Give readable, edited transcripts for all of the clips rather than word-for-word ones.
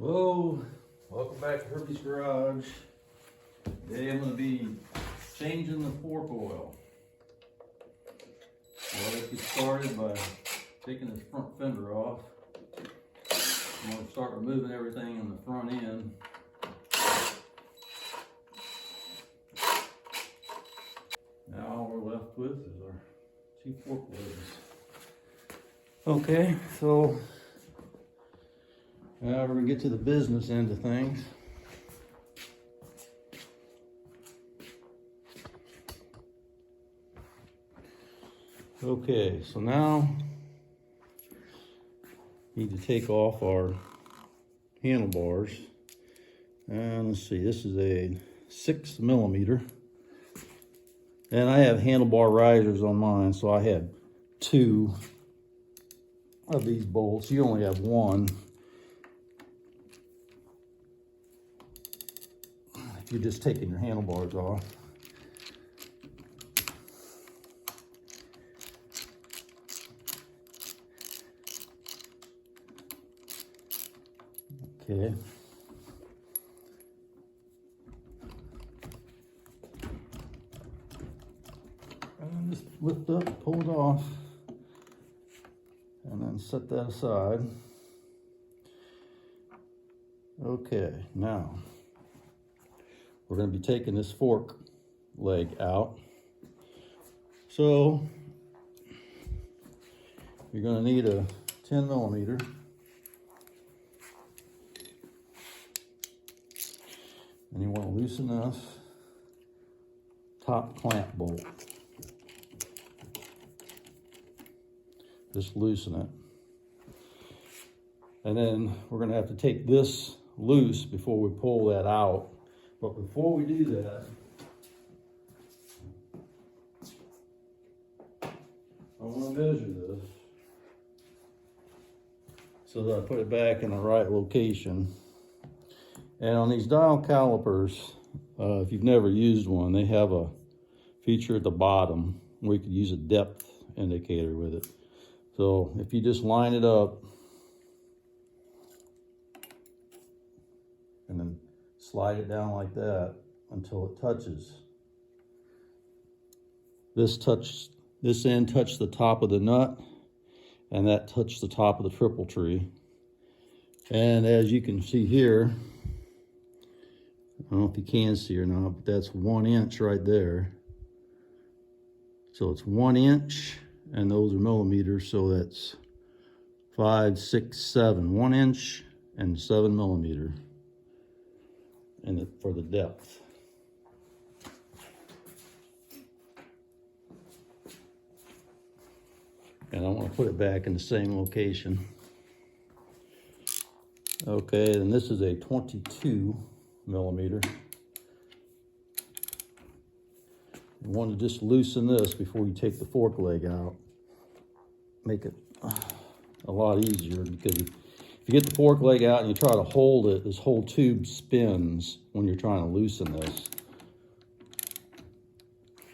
Hello, welcome back to Herbie's Garage. Today I'm going to be changing the fork oil. Well, let's get started by taking this front fender off. I'm going to start removing everything in the front end. Now all we're left with is our two fork legs. Okay, so now we're going to get to the business end of things. Okay, so now we need to take off our handlebars. And let's see, this is a 6mm. And I have handlebar risers on mine, so I had 2 of these bolts. You only have 1. If you're just taking your handlebars off. Okay. And just lift up, pull it off, and then set that aside. Okay, now we're going to be taking this fork leg out. So you're going to need a 10mm. And you want to loosen this top clamp bolt. Just loosen it. And then we're going to have to take this loose before we pull that out. But before we do that, I want to measure this so that I put it back in the right location. And on these dial calipers, if you've never used one, they have a feature at the bottom where you could use a depth indicator with it. So if you just line it up and then slide it down like that until it touches. This end touched the top of the nut, and that touched the top of the triple tree. And as you can see here, I don't know if you can see or not, but that's 1 inch right there. So it's 1 inch, and those are millimeters, so that's 5, 6, 7. 1 inch and 7mm. And for the depth. And I want to put it back in the same location. Okay, and this is a 22mm. You want to just loosen this before you take the fork leg out. Make it a lot easier, because if you get the fork leg out and you try to hold it, this whole tube spins when you're trying to loosen this.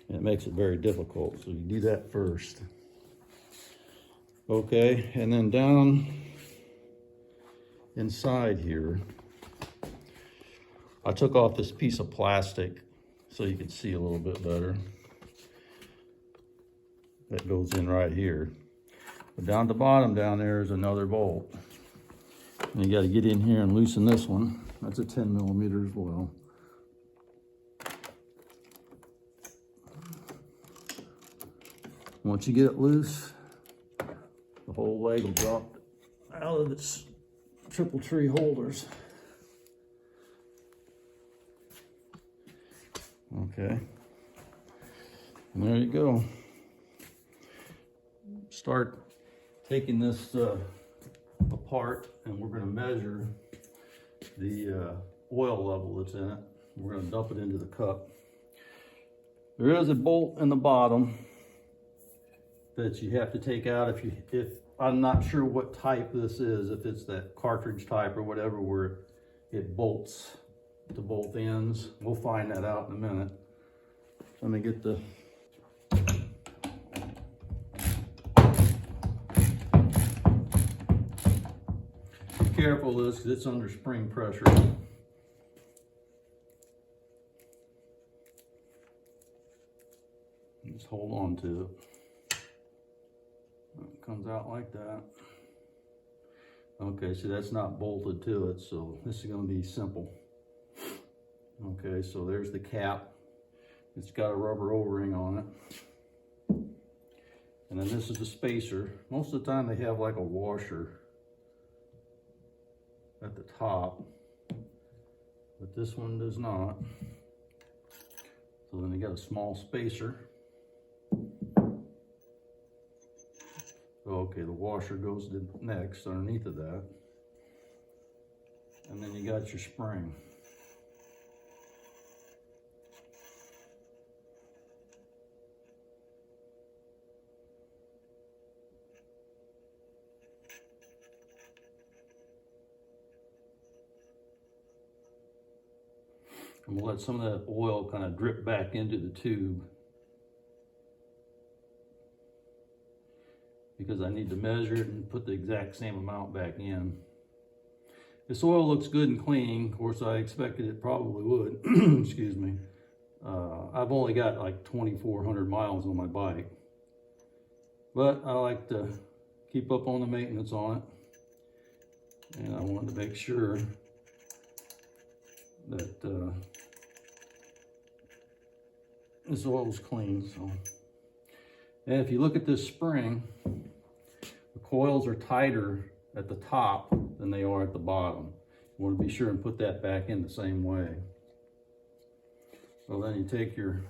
And it makes it very difficult, so you do that first. Okay, and then down inside here, I took off this piece of plastic so you could see a little bit better. That goes in right here. But down at the bottom down there is another bolt. And you got to get in here and loosen this one. That's a 10mm as well. Once you get it loose, the whole leg will drop out of its triple tree holders. Okay, and there you go. Start taking this apart, and we're going to measure the oil level that's in it. We're going to dump it into the cup. There is a bolt in the bottom that you have to take out if I'm not sure what type this is, if it's that cartridge type or whatever, where it bolts to both ends. We'll find that out in a minute. Let me get the careful of this because it's under spring pressure. Just hold on to it. It comes out like that. Okay, so that's not bolted to it, so this is going to be simple. Okay, so there's the cap. It's got a rubber O-ring on it. And then this is the spacer. Most of the time they have like a washer at the top, but this one does not. So then they got a small spacer. Okay, the washer goes to next underneath of that. And then you got your spring. I'm gonna let some of that oil kind of drip back into the tube, because I need to measure it and put the exact same amount back in. This oil looks good and clean. Of course, I expected it probably would. Excuse me. I've only got like 2,400 miles on my bike, but I like to keep up on the maintenance on it. And I wanted to make sure that this oil was clean. So, and if you look at this spring, the coils are tighter at the top than they are at the bottom. You want to be sure and put that back in the same way. So then you take your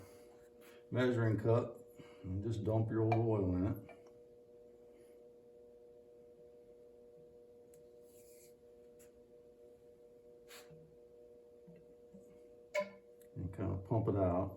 measuring cup and just dump your oil in it. And kind of pump it out.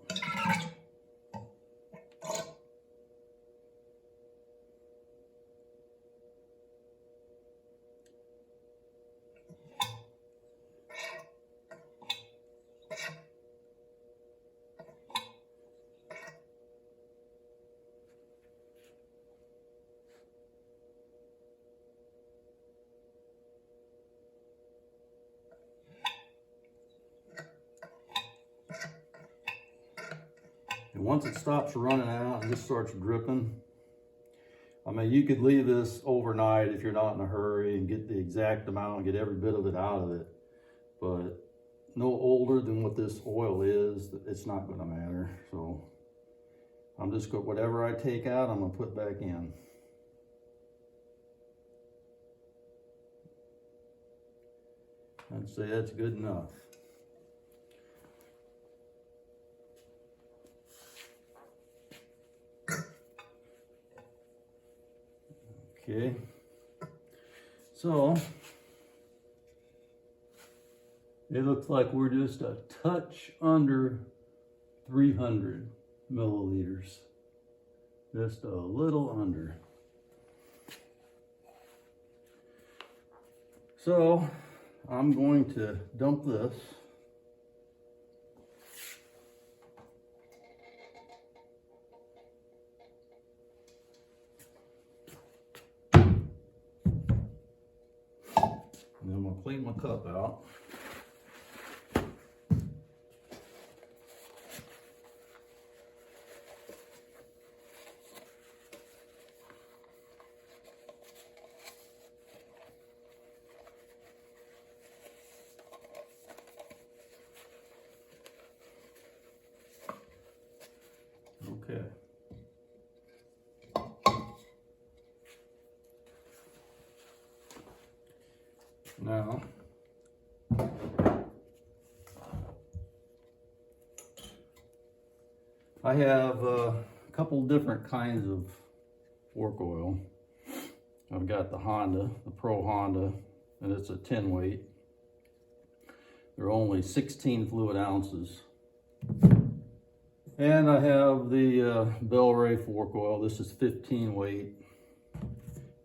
And once it stops running out and just starts dripping, I mean, you could leave this overnight if you're not in a hurry and get the exact amount and get every bit of it out of it. But no older than what this oil is, it's not going to matter. So I'm just going, whatever I take out, I'm going to put back in. I'd say that's good enough. Okay, so it looks like we're just a touch under 300 milliliters, just a little under. So I'm going to dump this. And then I'm going to clean my cup out. Okay. Now, I have a couple different kinds of fork oil. I've got the Honda, the Pro Honda, and it's a 10 weight. They're only 16 fluid ounces. And I have the Bel-Ray fork oil. This is 15 weight.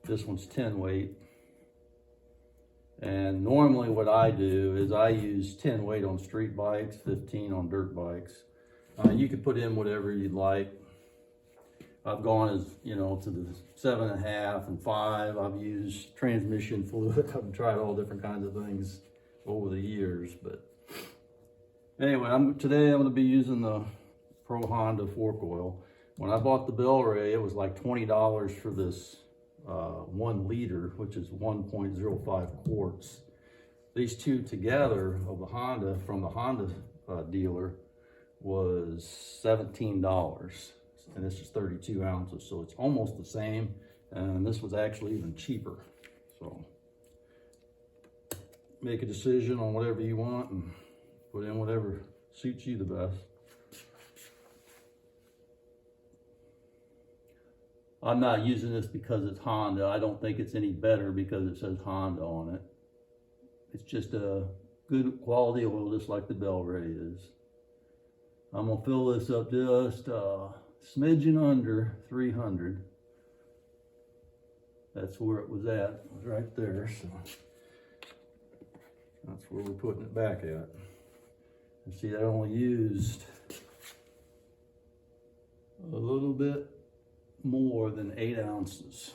This one's 10 weight. And normally what I do is I use 10 weight on street bikes, 15 on dirt bikes. You could put in whatever you'd like. I've gone as, you know, to the 7.5 and 5. I've used transmission fluid. I've tried all different kinds of things over the years, but anyway, today I'm going to be using the Pro Honda fork oil. When I bought the Bel-Ray, it was like $20 for this 1 liter, which is 1.05 quarts. These two together of the Honda from the Honda dealer was $17, and this is 32 ounces, so it's almost the same, and this was actually even cheaper. So make a decision on whatever you want and put in whatever suits you the best. I'm not using this because it's Honda. I don't think it's any better because it says Honda on it. It's just a good quality oil, just like the Bel-Ray is. I'm gonna fill this up just a smidgen under 300. That's where it was at, it was right there. So that's where we're putting it back at. And see, I only used a little bit more than 8 ounces.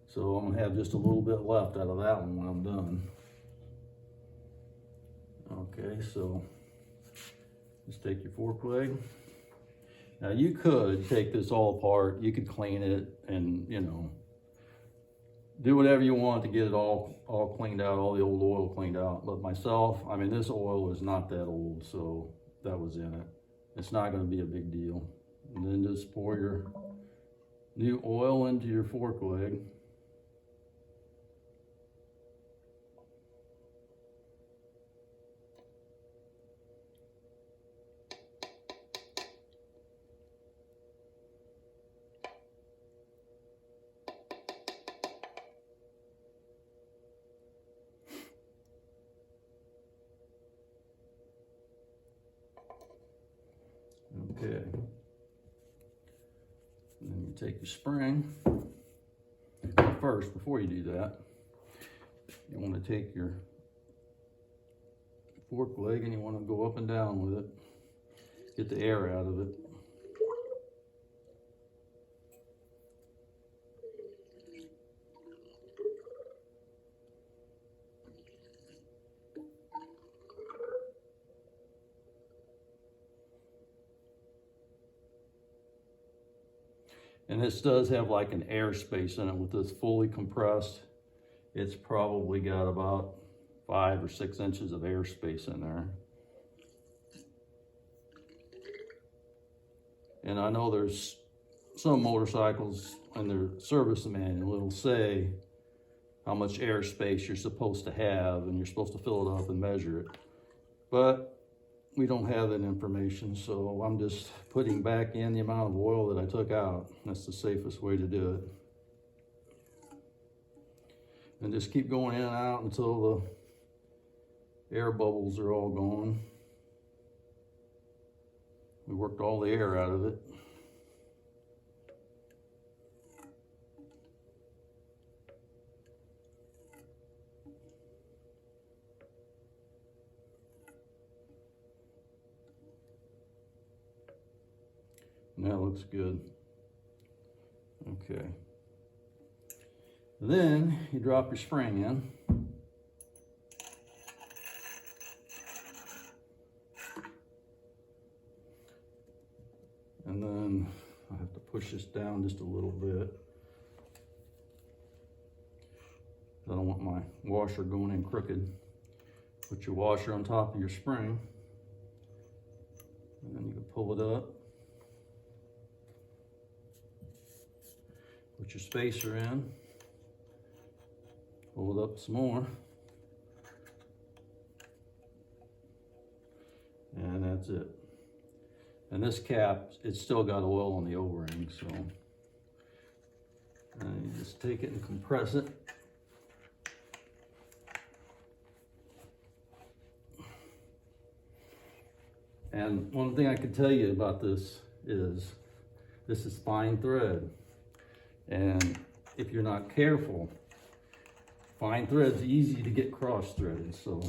So I'm gonna have just a little bit left out of that one when I'm done. Okay, so just take your fork leg. Now you could take this all apart, you could clean it and, you know, do whatever you want to get it all cleaned out, all the old oil cleaned out. But myself, I mean, this oil is not that old, so that was in it. It's not gonna be a big deal. And then just pour your new oil into your fork leg. Okay. And then you take your spring. First, before you do that, you want to take your fork leg and you want to go up and down with it. Get the air out of it. And this does have like an airspace in it. With this fully compressed, it's probably got about 5 or 6 inches of airspace in there. And I know there's some motorcycles in their service manual, it'll say how much airspace you're supposed to have, and you're supposed to fill it up and measure it. But we don't have that information, so I'm just putting back in the amount of oil that I took out. That's the safest way to do it. And just keep going in and out until the air bubbles are all gone. We worked all the air out of it. And that looks good. Okay. Then you drop your spring in. And then I have to push this down just a little bit. I don't want my washer going in crooked. Put your washer on top of your spring. And then you can pull it up. Put your spacer in, pull it up some more, and that's it. And this cap, it's still got oil on the O-ring, so you just take it and compress it. And one thing I could tell you about this is fine thread. And if you're not careful, fine thread's easy to get cross-threaded. So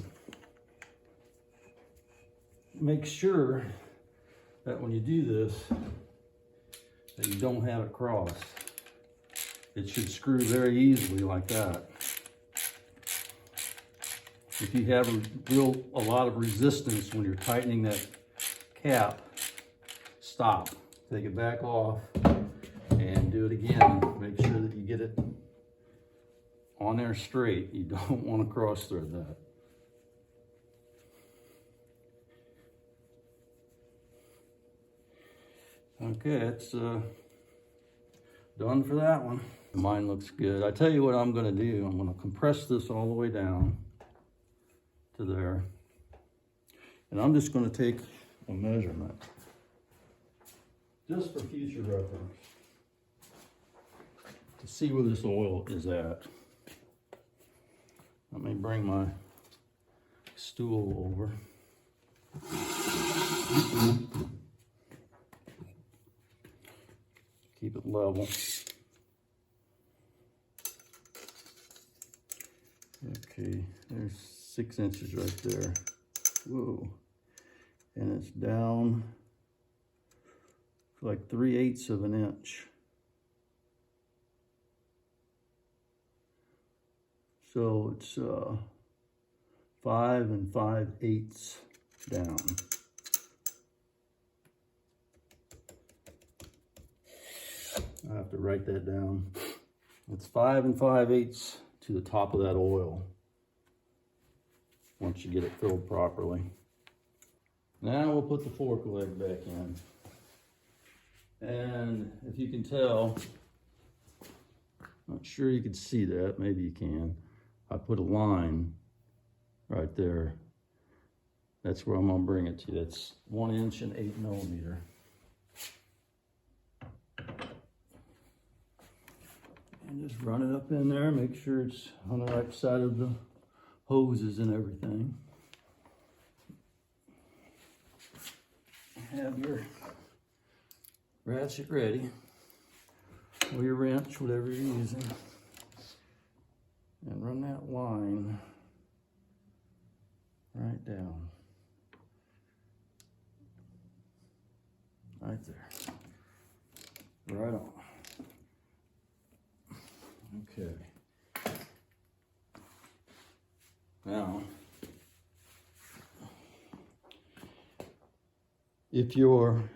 make sure that when you do this, that you don't have it cross. It should screw very easily like that. If you have a lot of resistance when you're tightening that cap, stop, take it back off, and do it again. Make sure that you get it on there straight. You don't want to cross thread that. Okay, it's done for that one. Mine looks good. I tell you what I'm going to do. I'm going to compress this all the way down to there. And I'm just going to take a measurement just for future reference to see where this oil is at. Let me bring my stool over. Keep it level. Okay, there's 6 inches right there. Whoa. And it's down like 3/8 of an inch. So it's 5 5/8 down. I have to write that down. It's 5 5/8 to the top of that oil once you get it filled properly. Now we'll put the fork leg back in. And if you can tell, not sure you can see that, maybe you can. I put a line right there. That's where I'm gonna bring it to. That's 1 inch and 8 millimeter. And just run it up in there, make sure it's on the right side of the hoses and everything. Have your ratchet ready, or your wrench, whatever you're using. And run that line right down. Right there. Right on. Okay. Now, if your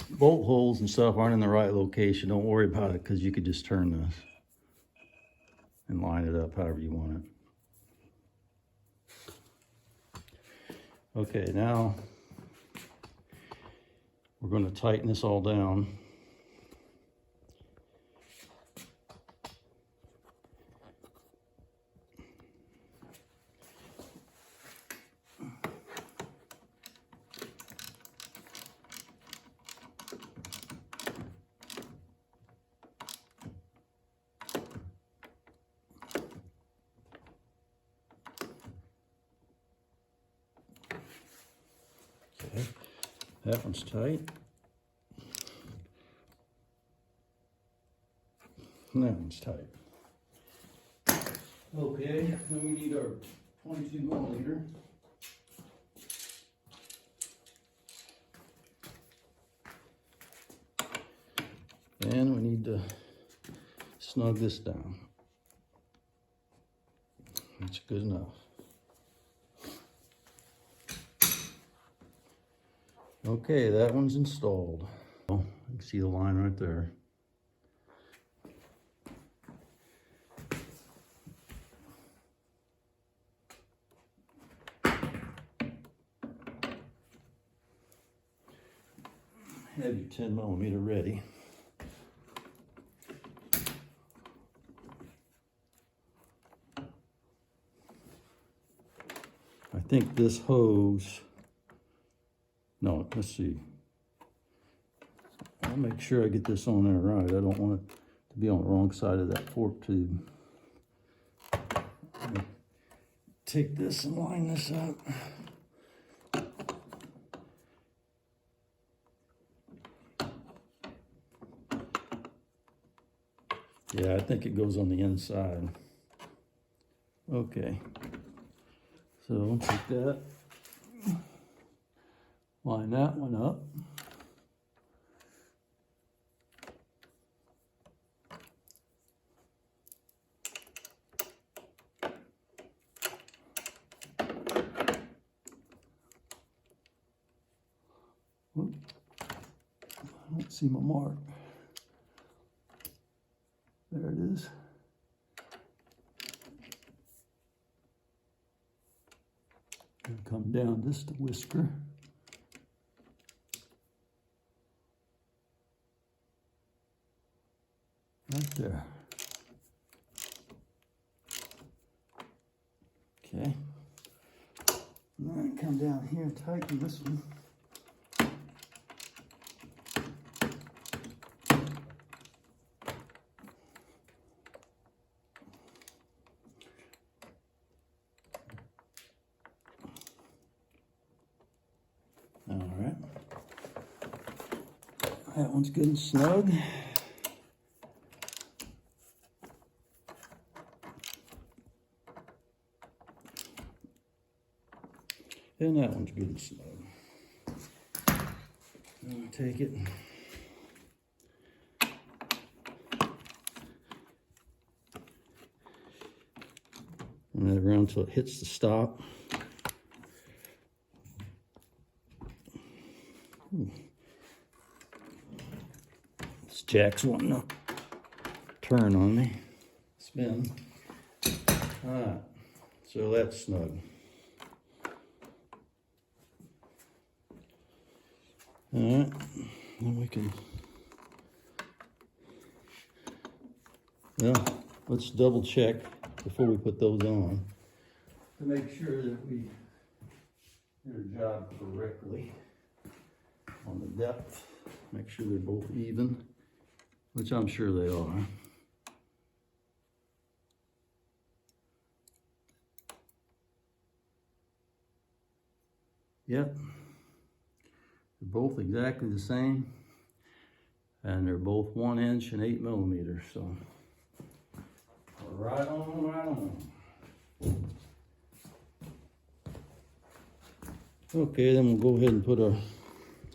bolt holes and stuff aren't in the right location, don't worry about it, because you could just turn this and line it up however you want it. Okay, now we're going to tighten this all down. Okay, that one's tight. And that one's tight. Okay, then we need our 22 millimeter. And we need to snug this down. That's good enough. Okay, that one's installed. You can see the line right there. Have your 10 millimeter ready. I think this hose, no, let's see. I'll make sure I get this on there right. I don't want it to be on the wrong side of that fork tube. Take this and line this up. Yeah, I think it goes on the inside. Okay, so take that, Line that one up. Oop. I don't see my mark. There it is. And come down just a whisker. Right there. Okay. And then come down here and tighten this one. All right. That one's good and snug. And that one's good and snug. I'm gonna take it. Run it around until it hits the stop. This jack's wanting to turn on me. Spin. All right, so that's snug. All right, then we can, well, let's double check before we put those on to make sure that we did our job correctly on the depth. Make sure they're both even, which I'm sure they are. Yep. They're both exactly the same, and they're both 1 inch and 8 millimeters, so right on, right on. Okay, then we'll go ahead and put our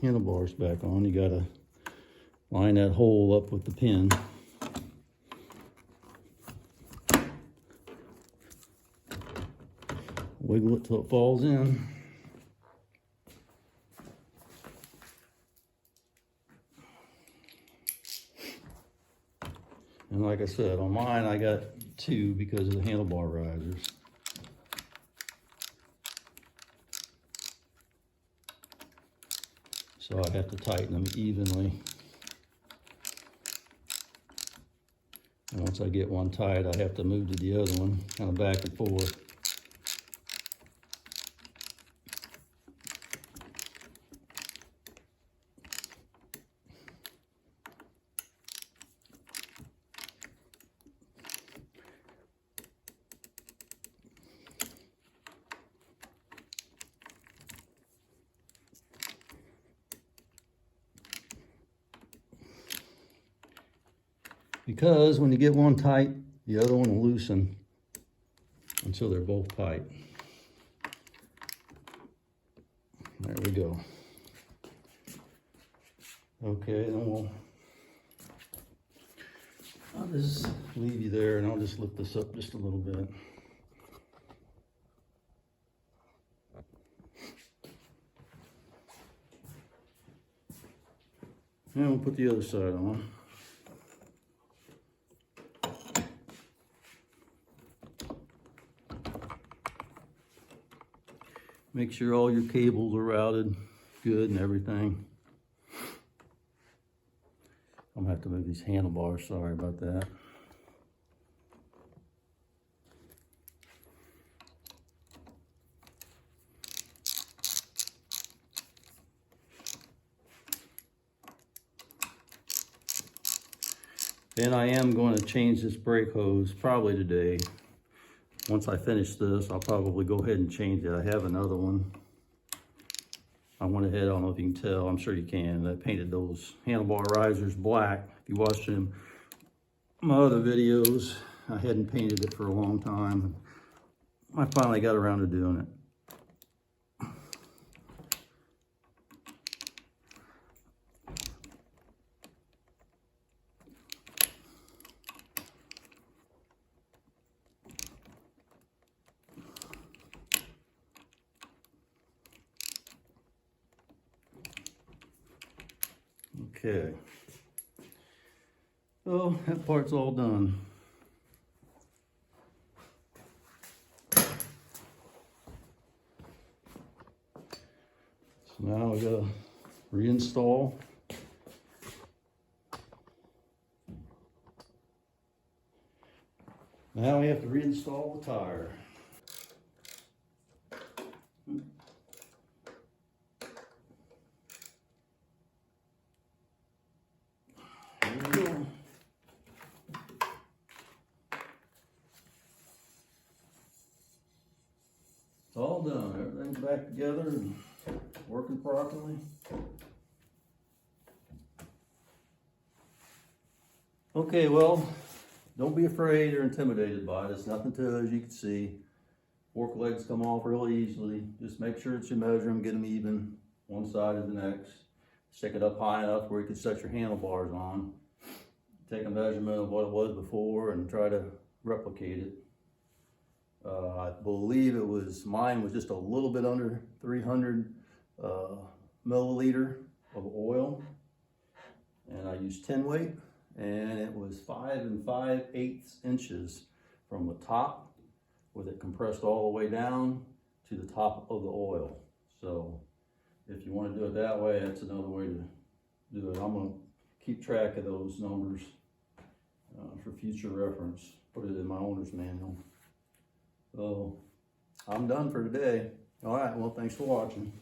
handlebars back on. You gotta line that hole up with the pin. Wiggle it till it falls in. And like I said, on mine I got 2 because of the handlebar risers. So I have to tighten them evenly. And once I get one tight, I have to move to the other one, kind of back and forth. Because when you get one tight, the other one will loosen until they're both tight. There we go. Okay, then I'll just leave you there and I'll just lift this up just a little bit. And we'll put the other side on. Make sure all your cables are routed good and everything. I'm gonna have to move these handlebars, sorry about that. And I am going to change this brake hose probably today. Once I finish this, I'll probably go ahead and change it. I have another one. I went ahead, I don't know if you can tell, I'm sure you can. I painted those handlebar risers black. If you watched my other videos, I hadn't painted it for a long time. I finally got around to doing it. Okay. So that part's all done. So now we gotta reinstall. Now we have to reinstall the tire. Here we go. It's all done. Everything's back together and working properly. Okay, well, don't be afraid or intimidated by it. It's nothing to it, as you can see. Fork legs come off really easily. Just make sure that you measure them, get them even, one side to the next. Stick it up high enough where you can set your handlebars on. Take a measurement of what it was before and try to replicate it. I believe mine was just a little bit under 300 milliliter of oil. And I used 10 weight, and it was 5 5/8 inches from the top, with it compressed all the way down to the top of the oil. So if you want to do it that way, that's another way to do it. I'm going to keep track of those numbers for future reference. Put it in my owner's manual. So I'm done for today. All right, well, thanks for watching.